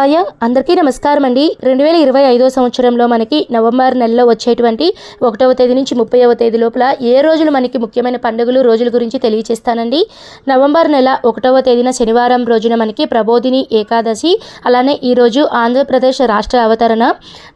శివాయ. అందరికీ నమస్కారం అండి. 2025 సంవత్సరంలో మనకి నవంబర్ నెలలో వచ్చేటువంటి 1వ తేదీ నుంచి 30వ తేదీ లోపల ఏ రోజులు మనకి ముఖ్యమైన పండుగలు రోజుల గురించి తెలియజేస్తానండి. నవంబర్ నెల 1వ తేదీన శనివారం రోజున మనకి ప్రబోధిని ఏకాదశి, అలానే ఈరోజు ఆంధ్రప్రదేశ్ రాష్ట్ర అవతరణ.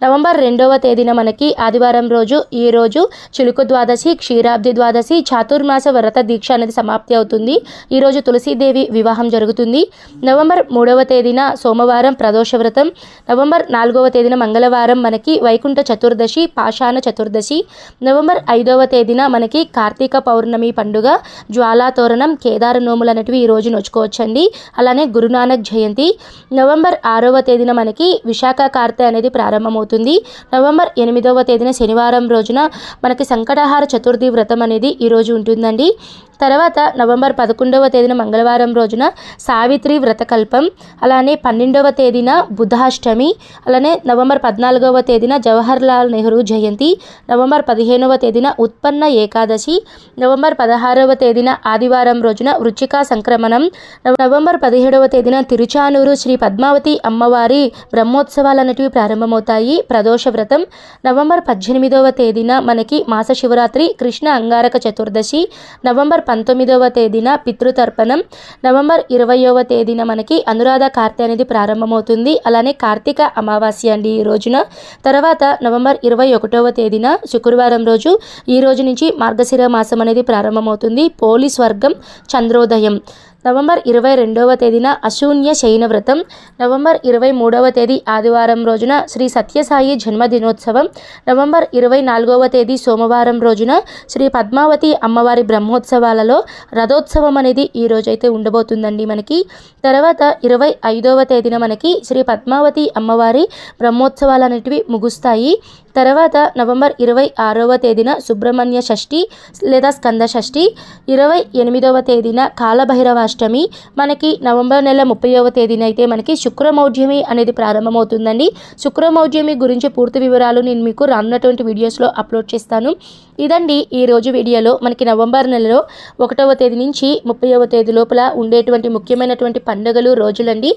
నవంబర్ 2వ తేదీన మనకి ఆదివారం రోజు ఈరోజు చిలుకు ద్వాదశి, క్షీరాబ్ది ద్వాదశి, చాతుర్మాస వ్రత దీక్ష అనేది సమాప్తి అవుతుంది. ఈరోజు తులసీదేవి వివాహం జరుగుతుంది. నవంబర్ 3వ తేదీన సోమవారం ప్రదోష వ్రతం. నవంబర్ 4వ తేదీన మంగళవారం మనకి వైకుంఠ చతుర్దశి, పాషాణ చతుర్దశి. నవంబర్ 5వ తేదీన మనకి కార్తీక పౌర్ణమి పండుగ, జ్వాలా తోరణం, కేదార నోములు అనేటివి ఈ రోజు నోచుకోవచ్చండి. అలానే గురునానక్ జయంతి. నవంబర్ 6వ తేదీన మనకి విశాఖ కార్తె అనేది ప్రారంభమవుతుంది. నవంబర్ 8వ తేదీన శనివారం రోజున మనకి సంకటహార చతుర్థి వ్రతం అనేది ఈరోజు ఉంటుందండి. తర్వాత నవంబర్ 11వ తేదీన మంగళవారం రోజున సావిత్రి వ్రతకల్పం. అలానే 12వ తేదీన బుధాష్టమి. అలానే నవంబర్ 14వ తేదీన జవహర్లాల్ నెహ్రూ జయంతి. నవంబర్ 15వ తేదీన ఉత్పన్న ఏకాదశి. నవంబర్ 16వ తేదీన ఆదివారం రోజున వృచ్చిక సంక్రమణం. నవంబర్ 17వ తేదీన తిరుచానూరు శ్రీ పద్మావతి అమ్మవారి బ్రహ్మోత్సవాలు అనేటివి ప్రారంభమవుతాయి, ప్రదోష వ్రతం. నవంబర్ 18వ తేదీన మనకి మాస శివరాత్రి, కృష్ణ అంగారక చతుర్దశి. నవంబర్ 19వ తేదీన పితృతర్పణం. నవంబర్ 20వ తేదీన మనకి అనురాధ కార్తె అనేది ప్రారంభమవుతుంది. అలానే కార్తీక అమావాస్య అండి ఈ రోజున. తర్వాత నవంబర్ 21వ తేదీన శుక్రవారం రోజు ఈ రోజు నుంచి మార్గశిర మాసం అనేది ప్రారంభమవుతుంది. పోలీస్ వర్గం చంద్రోదయం. నవంబర్ 22వ తేదీన అశూన్య శయన వ్రతం. నవంబర్ 23వ తేదీ ఆదివారం రోజున శ్రీ సత్యసాయి జన్మదినోత్సవం. నవంబర్ 24వ తేదీ సోమవారం రోజున శ్రీ పద్మావతి అమ్మవారి బ్రహ్మోత్సవాలలో రథోత్సవం అనేది ఈ రోజైతే ఉండబోతుందండి మనకి. తర్వాత 25వ తేదీన మనకి శ్రీ పద్మావతి అమ్మవారి బ్రహ్మోత్సవాలు అనేటివి ముగుస్తాయి. తర్వాత నవంబర్ 26వ తేదీన సుబ్రహ్మణ్య షష్ఠి లేదా స్కంద షష్ఠి. 28వ తేదీన కాలభైరవాష్టమి. మనకి నవంబర్ నెల 30వ తేదీన అయితే మనకి శుక్రమౌఢ్యమి అనేది ప్రారంభమవుతుందండి. శుక్రమౌఢ్యమి గురించి పూర్తి వివరాలు నేను మీకు రానున్నటువంటి వీడియోస్లో అప్లోడ్ చేస్తాను. ఇదండి ఈ రోజు వీడియోలో మనకి నవంబర్ నెలలో 1వ తేదీ నుంచి 30వ తేదీ లోపల ఉండేటువంటి ముఖ్యమైనటువంటి పండుగలు రోజులండి.